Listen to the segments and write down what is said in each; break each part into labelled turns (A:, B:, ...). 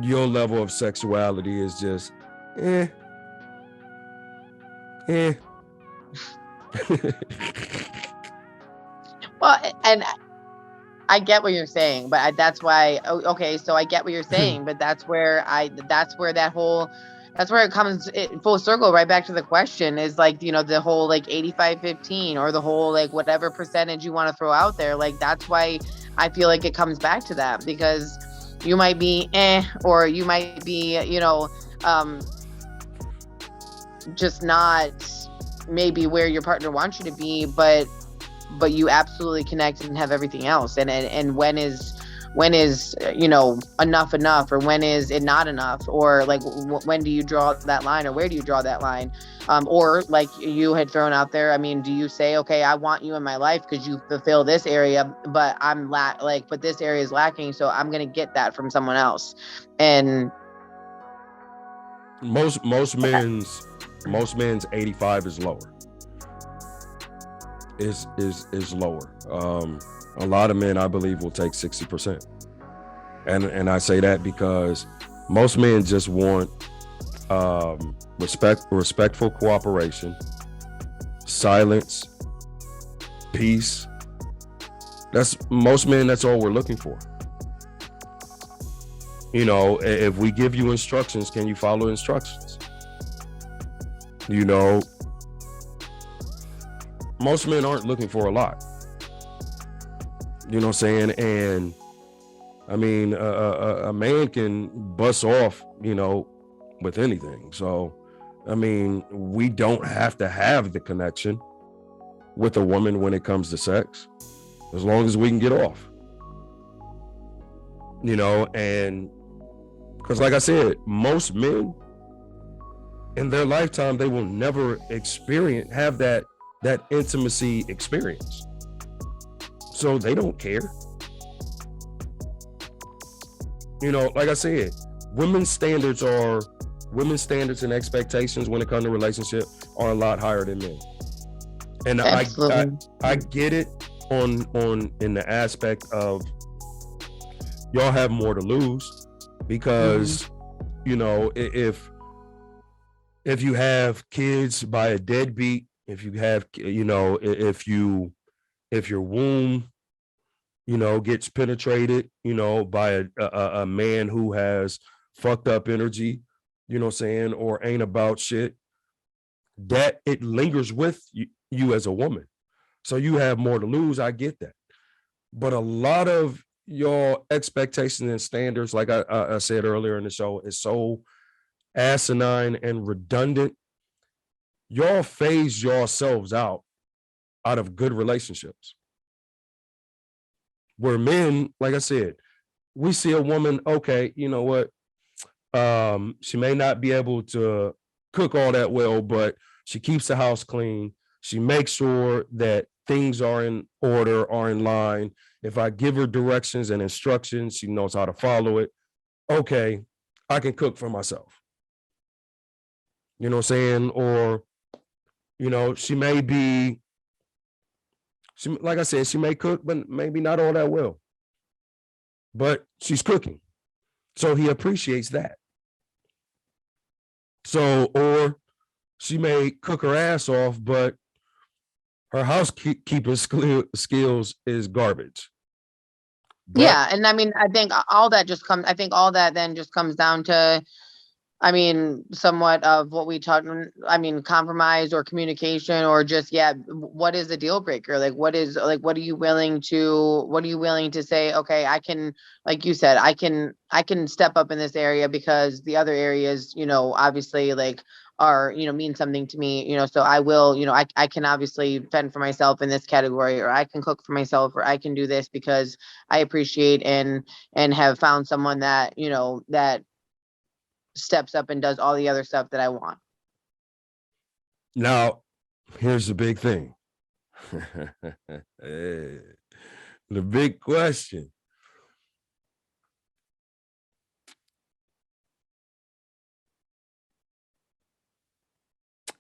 A: your level of sexuality is just eh, eh.
B: Well, and I get what you're saying, but that's why. Okay, so I get what you're saying, but that's where that whole, that's where it comes full circle, right back to the question is like, the whole like 85-15 or the whole like whatever percentage you want to throw out there. Like, that's why I feel like it comes back to that, because you might be or you might be, just not maybe where your partner wants you to be, but you absolutely connect and have everything else. And when is enough, or when is it not enough, or like when do you draw that line, or where do you draw that line? Or like you had thrown out there, I mean, do you say, okay, I want you in my life because you fulfill this area, but but this area is lacking, so I'm gonna get that from someone else. And
A: most men's 85 is lower. Is lower. A lot of men, I believe, will take 60%. And I say that because most men just want respectful cooperation, silence, peace. That's most men, that's all we're looking for. If we give you instructions, can you follow instructions? Most men aren't looking for a lot. You know what I'm saying? And I mean, a man can bust off, with anything. So, I mean, we don't have to have the connection with a woman when it comes to sex, as long as we can get off. And because like I said, most men in their lifetime, they will never have that intimacy experience. So they don't care. Like I said, women's standards and expectations when it comes to relationship are a lot higher than men. And I get it on in the aspect of y'all have more to lose, because if you have kids by a deadbeat, if you have if your womb gets penetrated by a man who has fucked up energy, or ain't about shit, that it lingers with you as a woman. So you have more to lose. I get that. But a lot of your expectations and standards, like I said earlier in the show, is so asinine and redundant. Y'all phase yourselves out of good relationships. Where men, like I said, we see a woman, okay, you know what? She may not be able to cook all that well, but she keeps the house clean. She makes sure that things are in order, are in line. If I give her directions and instructions, she knows how to follow it. Okay, I can cook for myself. You know what I'm saying? Or, like I said, she may cook, but maybe not all that well. But she's cooking. So he appreciates that. So, or she may cook her ass off, but her housekeeping skills is garbage.
B: Yeah, and I mean, I think all that then just comes down to, I mean, somewhat of what we talked. I mean, compromise or communication, or just, what is the deal breaker? Like, what are you willing to say? Okay, I can, like you said, I can step up in this area because the other areas, obviously, like, are, mean something to me, so I will, I can obviously fend for myself in this category, or I can cook for myself, or I can do this because I appreciate and have found someone that, that steps up and does all the other stuff that I want.
A: Now, here's the big thing. The big question.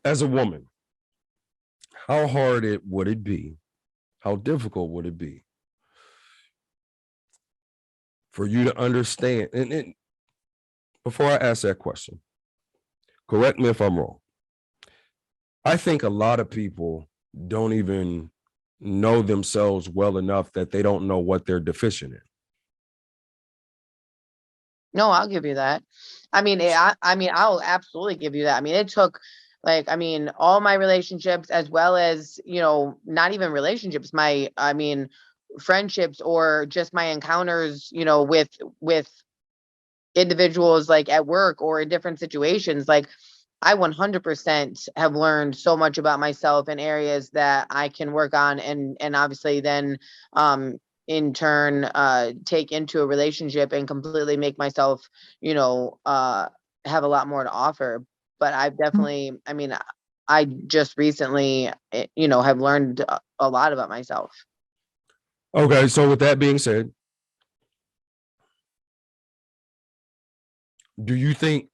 A: As a woman, how hard would it be? How difficult would it be for you to understand? And before I ask that question, correct me if I'm wrong. I think a lot of people don't even know themselves well enough that they don't know what they're deficient in.
B: No, I'll give you that. I mean, I'll absolutely give you that. I mean, it took all my relationships, as well as, not even relationships, friendships, or just my encounters, with individuals, like at work or in different situations. Like, I 100% have learned so much about myself in areas that I can work on, and obviously then, in turn, take into a relationship and completely make myself, have a lot more to offer. But I've definitely, I just recently, have learned a lot about myself.
A: Okay, so with that being said, do you think,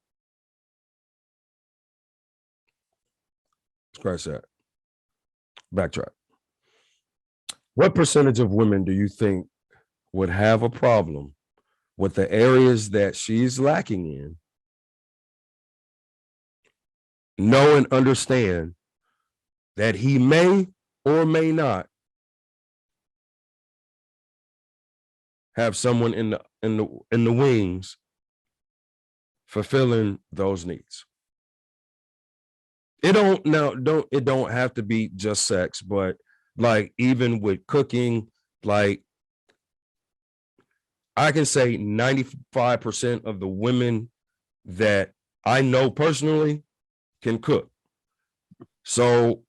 A: scratch that, backtrack. What percentage of women do you think would have a problem with the areas that she's lacking in, know and understand that he may or may not have someone in the wings fulfilling those needs? It don't have to be just sex, but like even with cooking, like I can say 95% of the women that I know personally can cook. So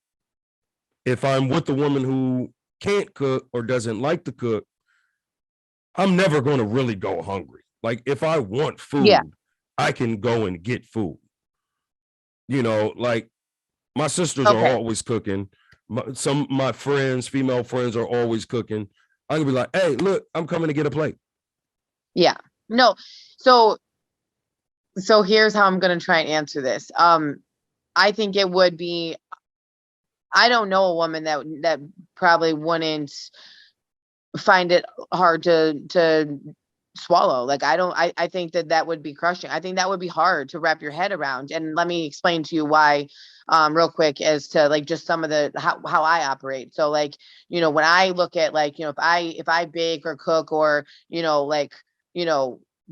A: if I'm with a woman who can't cook or doesn't like to cook, I'm never going to really go hungry. Like if I want food,
B: Yeah.
A: I can go and get food. Like my sisters are
B: Okay.
A: always cooking. Some of my friends, female friends, are always cooking. I can be like, hey, look, I'm coming to get a plate.
B: Yeah. No. So here's how I'm going to try and answer this. I think it would be, I don't know a woman that probably wouldn't find it hard to swallow. Like, I think that would be crushing. I think that would be hard to wrap your head around. And let me explain to you why, real quick, as to like just some of the, how I operate. So like, when I look at like, if I bake or cook, or, like,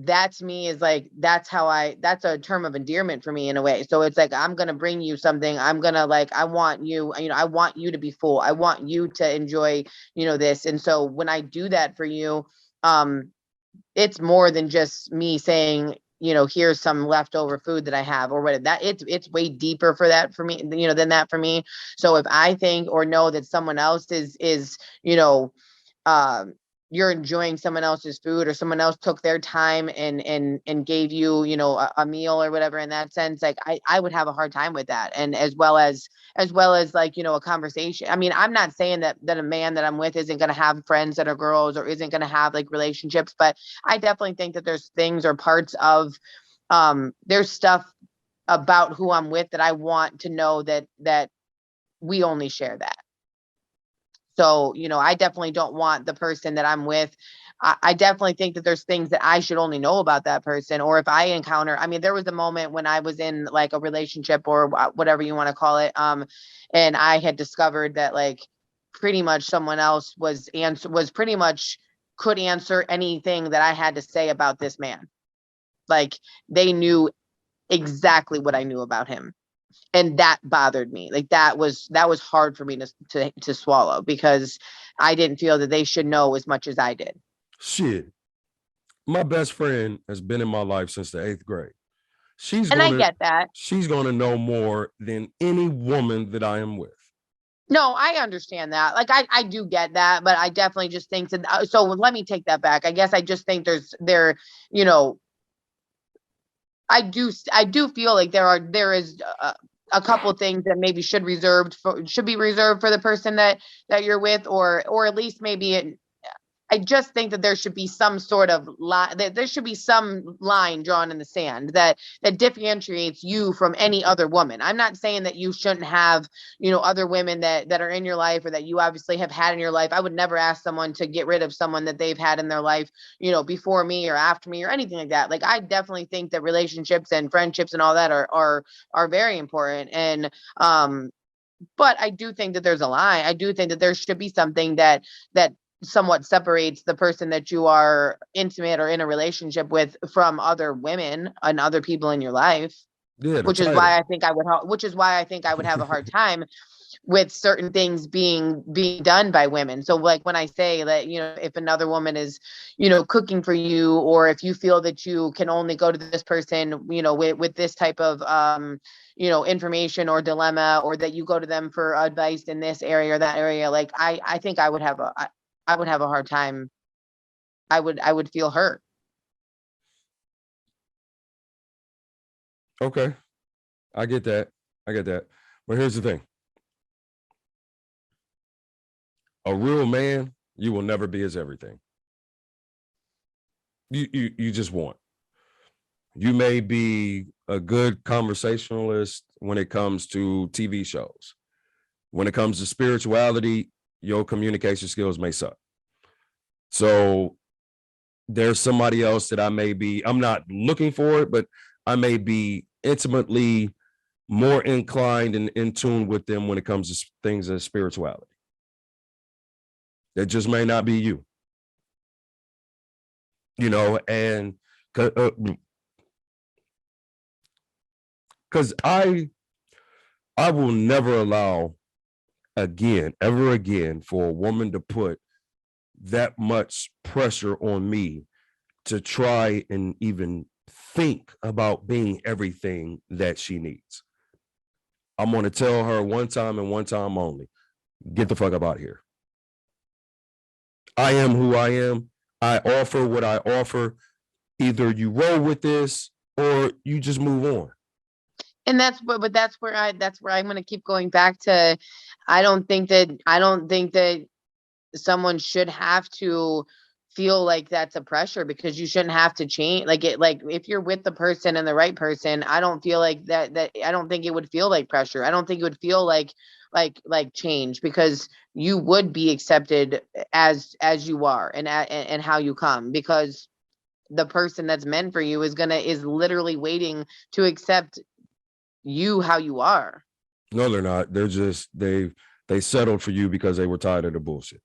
B: that's me, is like, that's a term of endearment for me in a way. So it's like, I'm going to bring you something. I'm going to, like, I want you, I want you to be full. I want you to enjoy, this. And so when I do that for you, it's more than just me saying, here's some leftover food that I have, or whatever. That it's way deeper for that, for me, than that for me. So if I think or know that someone else is, you're enjoying someone else's food, or someone else took their time and gave you, a meal or whatever, in that sense, like I would have a hard time with that. And as well as like, a conversation. I mean, I'm not saying that a man that I'm with isn't going to have friends that are girls, or isn't going to have like relationships, but I definitely think that there's things or parts of, there's stuff about who I'm with that I want to know that we only share that. So, I definitely don't want the person that I'm with. I definitely think that there's things that I should only know about that person. Or if I encounter, there was a moment when I was in like a relationship, or whatever you want to call it. And I had discovered that, like, pretty much someone else was pretty much could answer anything that I had to say about this man. Like, they knew exactly what I knew about him. And that bothered me. Like, that was hard for me to swallow, because I didn't feel that they should know as much as I did.
A: Shit. My best friend has been in my life since the 8th grade.
B: I get that.
A: She's gonna know more than any woman that I am with.
B: No, I understand that. Like, I do get that, but I definitely just think that. So let me take that back. I guess I just think I do feel like there is a couple things that maybe should be reserved for the person that you're with, or at least maybe I just think that there should be some sort of line, that there should be some line drawn in the sand that differentiates you from any other woman. I'm not saying that you shouldn't have, other women that are in your life or that you obviously have had in your life. I would never ask someone to get rid of someone that they've had in their life, before me or after me or anything like that. Like, I definitely think that relationships and friendships and all that are very important. And but I do think that there's a line. I do think that there should be something that somewhat separates the person that you are intimate or in a relationship with from other women and other people in your life.
A: Yeah, the
B: Which is why
A: title.
B: I think I would have a hard time with certain things being done by women. So like when I say that, if another woman is, cooking for you, or if you feel that you can only go to this person, with this type of information or dilemma, or that you go to them for advice in this area or that area, like I think I would have a hard time. I would feel hurt.
A: Okay. I get that. But here's the thing. A real man, you will never be his everything. You just won't. You may be a good conversationalist when it comes to TV shows. When it comes to spirituality, your communication skills may suck. So there's somebody else that I'm not looking for it, but I may be intimately more inclined and in tune with them when it comes to things of spirituality. That just may not be you. And because I will never allow ever again, for a woman to put that much pressure on me to try and even think about being everything that she needs. I'm going to tell her one time and one time only, get the fuck up out of here. I am who I am. I offer what I offer. Either you roll with this or you just move on.
B: And that's where I'm going to keep going back to. I don't think that someone should have to feel like that's a pressure, because you shouldn't have to change. Like if you're with the person and the right person, I don't feel like that I don't think it would feel like pressure. I don't think it would feel like change, because you would be accepted as you are and how you come, because the person that's meant for you is literally waiting to accept you how you are.
A: No, they're not. They're just they settled for you because they were tired of the bullshit.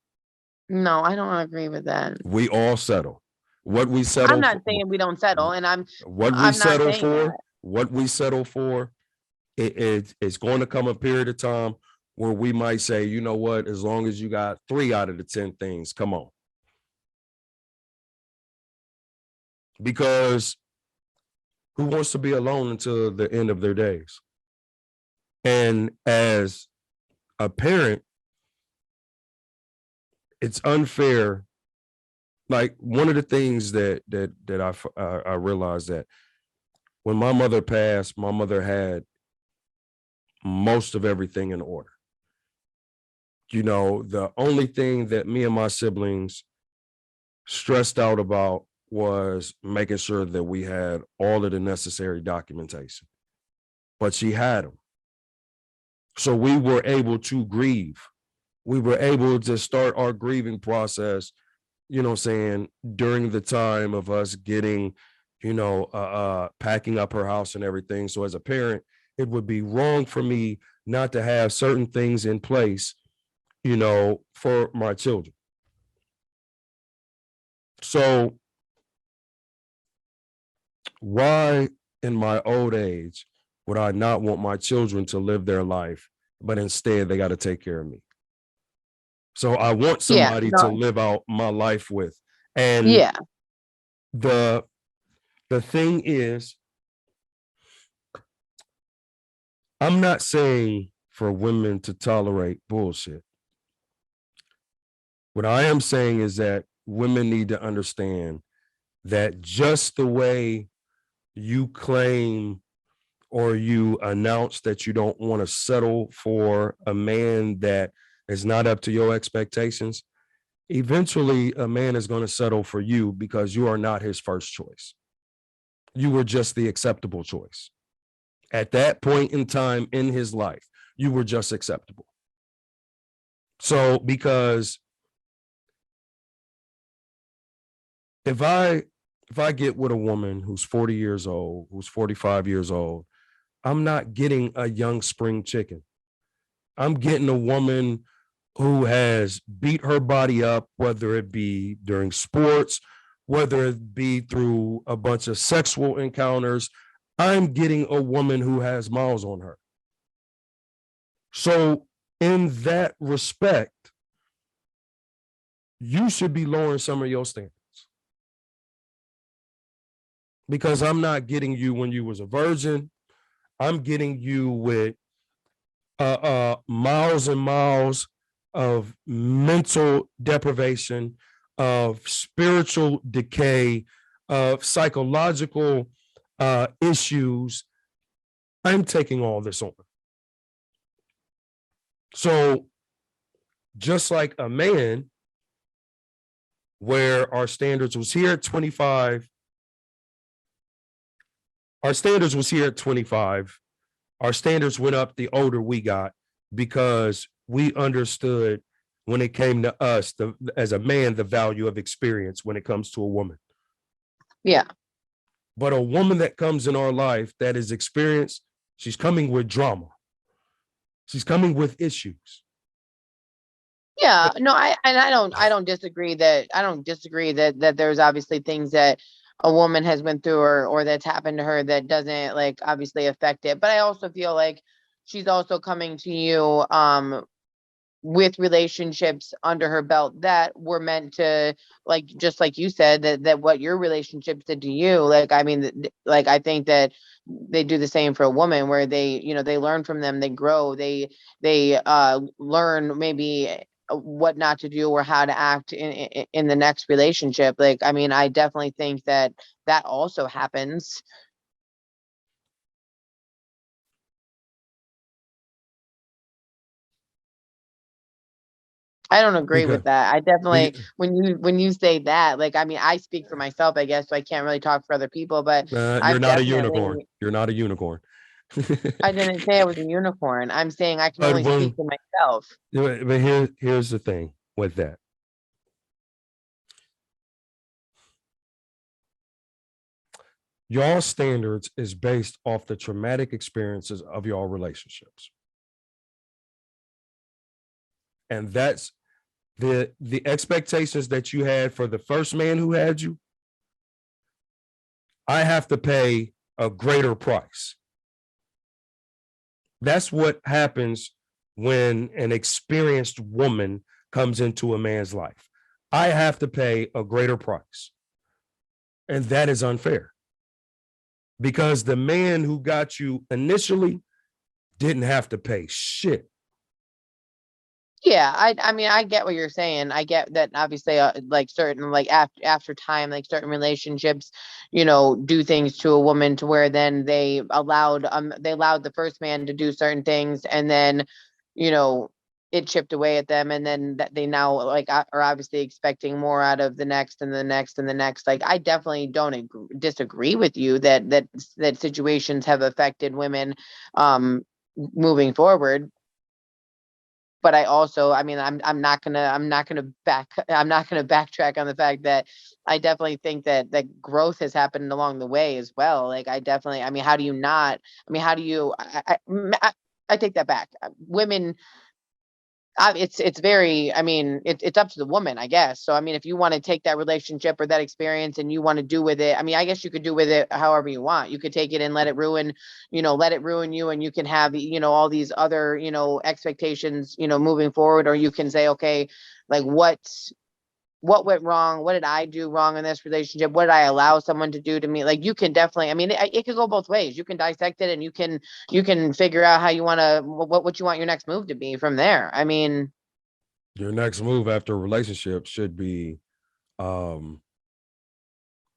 B: No, I don't agree with that.
A: We all settle. What we settle.
B: I'm not saying we don't settle, and I'm
A: not
B: saying
A: for.
B: that.
A: What we settle for, it's going to come a period of time where we might say, you know what, as long as you got 3 out of the 10 things, come on. Because who wants to be alone until the end of their days? And as a parent, it's unfair. Like, one of the things that I realized, that when my mother passed, my mother had most of everything in order. The only thing that me and my siblings stressed out about was making sure that we had all of the necessary documentation. But she had them. So we were able to grieve. We were able to start our grieving process, during the time of us getting, packing up her house and everything. So as a parent, it would be wrong for me not to have certain things in place, for my children. So why in my old age would I not want my children to live their life, but instead they got to take care of me? So I want somebody to live out my life with. And the thing is, I'm not saying for women to tolerate bullshit. What I am saying is that women need to understand that just the way you claim or you announce that you don't want to settle for a man that is not up to your expectations, eventually a man is going to settle for you because you are not his first choice. You were just the acceptable choice. At that point in time in his life, you were just acceptable. So, because if I get with a woman who's 40 years old, who's 45 years old, I'm not getting a young spring chicken. I'm getting a woman who has beat her body up, whether it be during sports, whether it be through a bunch of sexual encounters. I'm getting a woman who has miles on her. So in that respect, you should be lowering some of your standards. Because I'm not getting you when you was a virgin. I'm getting you with miles and miles of mental deprivation, of spiritual decay, of psychological issues. I'm taking all this on. So just like a man, where our standards was here at 25, our standards was here at 25. Our standards went up the older we got because we understood when it came to us, as a man, the value of experience when it comes to a woman.
B: Yeah.
A: But a woman that comes in our life that is experienced, she's coming with drama. She's coming with issues.
B: Yeah, no, I don't disagree that there's obviously things that a woman has been through or that's happened to her that doesn't like obviously affect it. But I also feel like she's also coming to you with relationships under her belt that were meant to, like, just like you said, that what your relationships did to you. Like, I mean, like, I think that they do the same for a woman, where they, they learn from them, they grow, they learn maybe what not to do or how to act in the next relationship. Like, I mean, I definitely think that also happens. I don't agree
A: Because
B: with that. I definitely, when you say that, like, I mean, I speak for myself, I guess, so I can't really talk for other people, but
A: you're
B: I've
A: not a unicorn.
B: definitely,
A: You're not a unicorn.
B: I didn't say I was a unicorn. I'm saying I can
A: But
B: only speak for myself.
A: here's the thing with that. Y'all standards is based off the traumatic experiences of y'all relationships. And that's the expectations that you had for the first man who had you. I have to pay a greater price. That's what happens when an experienced woman comes into a man's life. I have to pay a greater price. And that is unfair. Because the man who got you initially didn't have to pay shit.
B: Yeah, I mean, I get what you're saying. I get that obviously, like certain, like after time, like certain relationships, do things to a woman to where then they allowed the first man to do certain things, and then, it chipped away at them, and then that they now like are obviously expecting more out of the next and the next and the next. Like, I definitely don't disagree with you that situations have affected women moving forward. But I also, I mean, I'm not gonna backtrack on the fact that I definitely think that growth has happened along the way as well. Like, I definitely, I mean, how do you not? I mean, how do you? I take that back. Women, it's very, I mean, it's up to the woman, I guess. So, I mean, if you want to take that relationship or that experience and you want to do with it, I mean, I guess you could do with it however you want. You could take it and let it ruin you, and you can have, all these other, expectations, moving forward. Or you can say, okay, like, what went wrong? What did I do wrong in this relationship? What did I allow someone to do to me? Like, you can definitely, I mean, it could go both ways. You can dissect it, and you can figure out how you want to, what you want your next move to be from there. I mean,
A: your next move after a relationship should be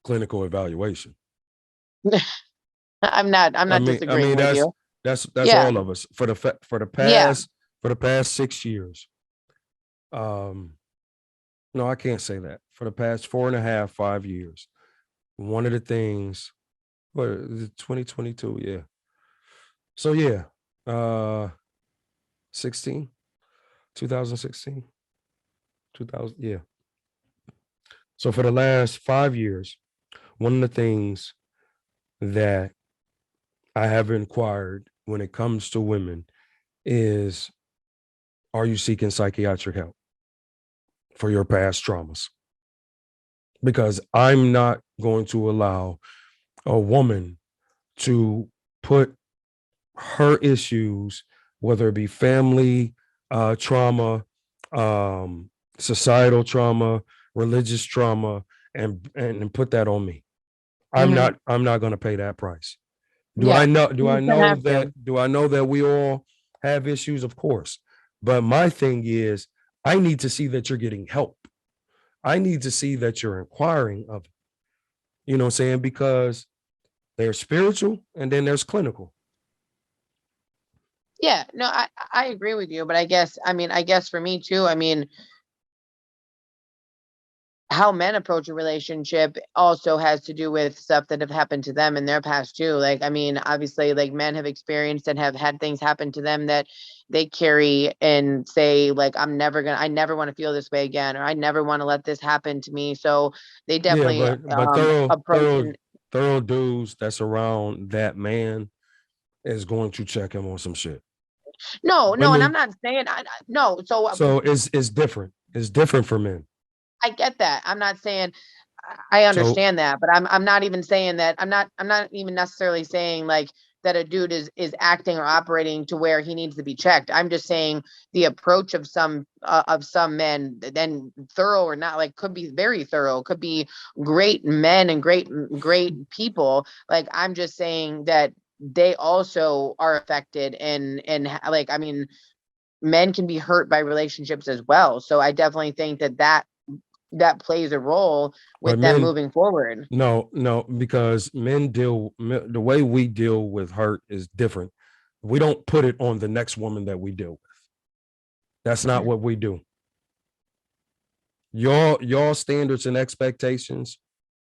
A: clinical evaluation.
B: I'm not disagreeing with you.
A: That's
B: Yeah.
A: all of us for the
B: Yeah.
A: past 6 years. No, I can't say that. For the past 4.5, 5 years, one of the things, what is it, 2022? Yeah. So yeah, 16, 2016, 2000. Yeah. So for the last 5 years, one of the things that I have inquired when it comes to women is, are you seeking psychiatric help for your past traumas? Because I'm not going to allow a woman to put her issues, whether it be family trauma, societal trauma, religious trauma, and put that on me.
B: Mm-hmm.
A: I'm not going to pay that price.
B: Yeah.
A: Do
B: You
A: I
B: shouldn't
A: know
B: have
A: that
B: to.
A: we all have issues? Of course. But my thing is, I need to see that you're getting help. I need to see that you're inquiring of it. You know what I'm saying? Because there's spiritual and then there's clinical.
B: Yeah, no, I agree with you, but I guess for me too, I mean, how men approach a relationship also has to do with stuff that have happened to them in their past too. Like, I mean, obviously, like men have experienced and have had things happen to them that they carry and say, like, I never want to feel this way again, or I never want to let this happen to me. So they
A: Yeah,
B: definitely
A: but
B: approach and
A: thorough dudes that's around that man is going to check him on some shit.
B: no, and I'm
A: Women,
B: not saying no. So
A: so it's different. It's different for men.
B: I get that. I'm not saying I
A: So
B: understand that, but I'm not even saying that. I'm not even necessarily saying like that a dude is acting or operating to where he needs to be checked. I'm just saying the approach of some men, then thorough or not, like could be very thorough, could be great men and great people. Like I'm just saying that they also are affected and like I mean men can be hurt by relationships as well. So I definitely think that plays a role
A: but
B: with them
A: men,
B: moving forward.
A: no, because the way we deal with hurt is different. We don't put it on the next woman that we deal with. That's not what we do. Your standards and expectations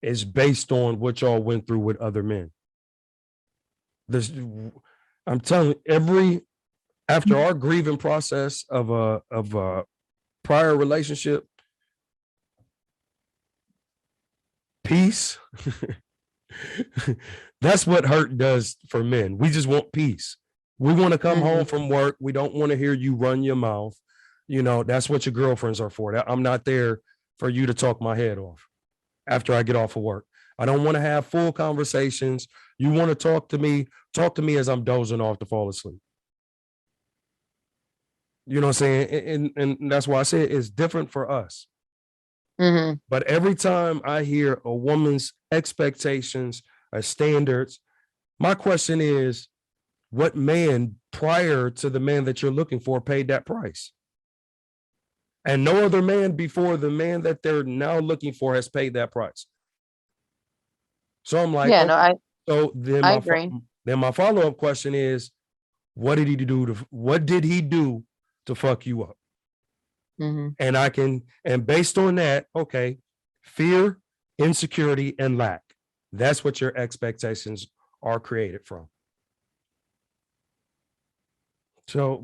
A: is based on what y'all went through with other men. This, I'm telling you, after our grieving process of a prior relationship, peace. That's what hurt does for men. We just want peace. We want to come home
B: Mhm.
A: from work. We don't want to hear you run your mouth. You know, that's what your girlfriends are for. I'm not there for you to talk my head off after I get off of work. I don't want to have full conversations. You want to talk to me as I'm dozing off to fall asleep. You know what I'm saying? And that's why I say it's different for us.
B: Mhm.
A: But every time I hear a woman's expectations or standards, my question is, what man prior to the man that you're looking for paid that price? And no other man before the man that they're now looking for has paid that price. So I'm like,
B: Yeah, no,
A: okay. So
B: I agree.
A: then my follow up question is, what did he do to fuck you up?
B: Mhm.
A: And based on that, okay, fear, insecurity, and lack. That's what your expectations are created from. So,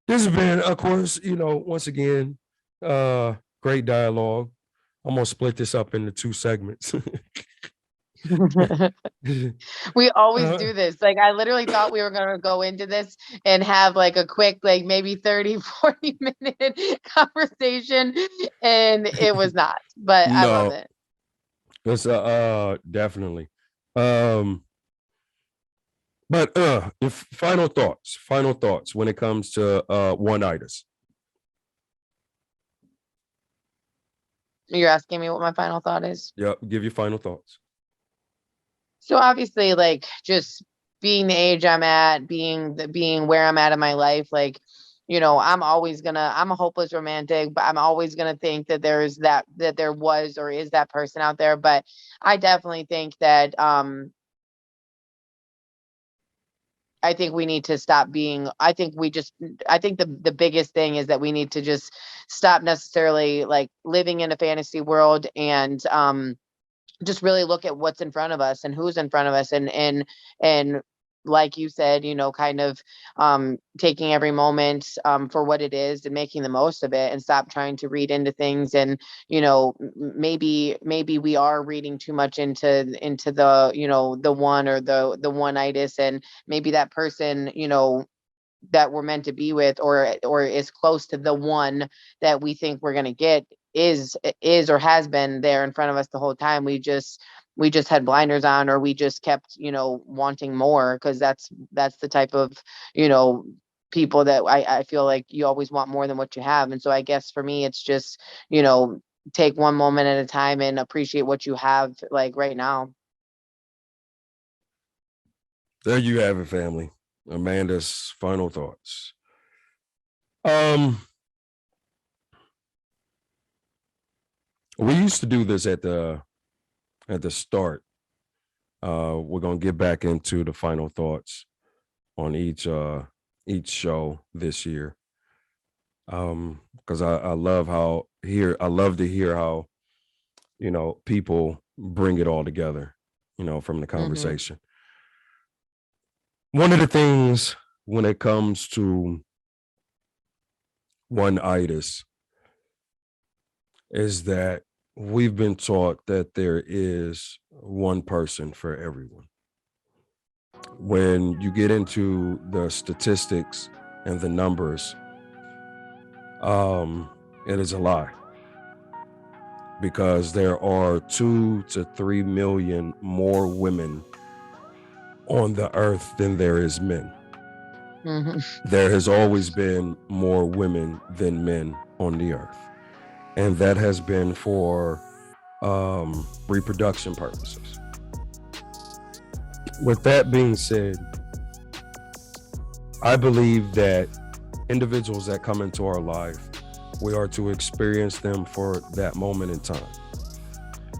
A: this has been, of course, once again, uh, great dialogue. I'm gonna split this up into two segments.
B: We always
A: uh,
B: do this. Like I literally thought we were going to go into this and have like a quick like maybe 30-40 minute conversation and it was not. But I love
A: no,
B: it.
A: it's definitely. Um, but if final thoughts when it comes to one-iters.
B: You're asking me what my final thought is.
A: Yep, give your final thoughts.
B: So obviously like just being the age I'm at, being where I'm at in my life, like I'm a hopeless romantic, but I'm always gonna think that there was or is that person out there. But I definitely think that I think we need to stop being, I think the biggest thing is that we need to just stop necessarily like living in a fantasy world, and just really look at what's in front of us and who's in front of us, and like you said, kind of taking every moment for what it is and making the most of it, and stop trying to read into things. And maybe we are reading too much into the the one, or the one-itis, and maybe that person that we're meant to be with, or is close to the one that we think we're going to get, is or has been there in front of us the whole time. We just had blinders on, or we just kept wanting more, because that's the type of people that I feel like you always want more than what you have. And so I guess for me, it's just take one moment at a time and appreciate what you have, like right now.
A: There you have it, family. Amanda's final thoughts. We used to do this at the start. We're gonna get back into the final thoughts on each show this year. Because I love to hear how people bring it all together, from the conversation. One of the things when it comes to one-itis is that we've been taught that there is one person for everyone. When you get into the statistics and the numbers, it is a lie, because there are 2 to 3 million more women on the earth than there is men. There has always been more women than men on the earth, and that has been for reproduction purposes. With that being said, I believe that individuals that come into our life, we are to experience them for that moment in time,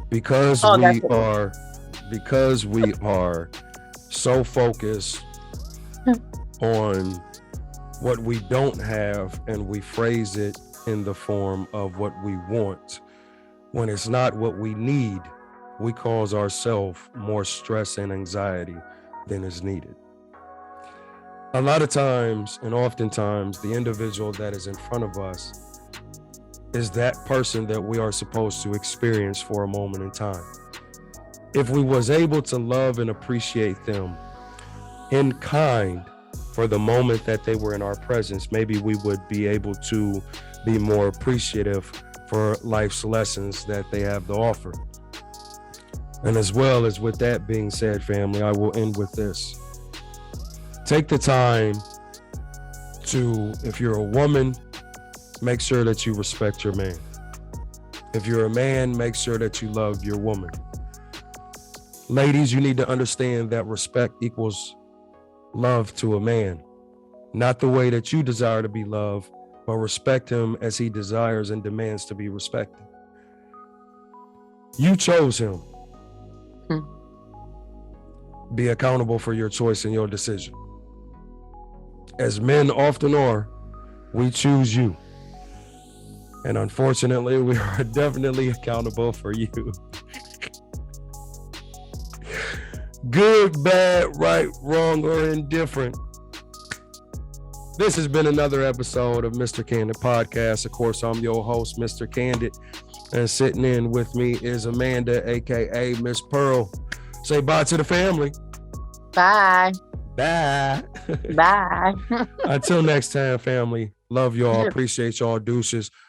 A: because we are so focused on what we don't have, and we phrase it in the form of what we want. When it's not what we need, we cause ourselves more stress and anxiety than is needed. A lot of times, and oftentimes, the individual that is in front of us is that person that we are supposed to experience for a moment in time. If we was able to love and appreciate them in kind for the moment that they were in our presence, maybe we would be able to be more appreciative for life's lessons that they have to offer. And as well as with that being said, family, I will end with this. Take the time to, if you're a woman, make sure that you respect your man. If you're a man, make sure that you love your woman. Ladies, you need to understand that respect equals love to a man. Not the way that you desire to be loved, but respect him as he desires and demands to be respected. You chose him. Be accountable for your choice and your decision. As men often are, we choose you. And unfortunately, we are definitely accountable for you. Good, bad, right, wrong, or indifferent. This has been another episode of Mr. Candid Podcast. Of course, I'm your host, Mr. Candid. And sitting in with me is Amanda, aka Miss Pearl. Say bye to the family.
B: Bye.
A: Bye.
B: Bye.
A: Until next time, family. Love y'all. Appreciate y'all. Deuces.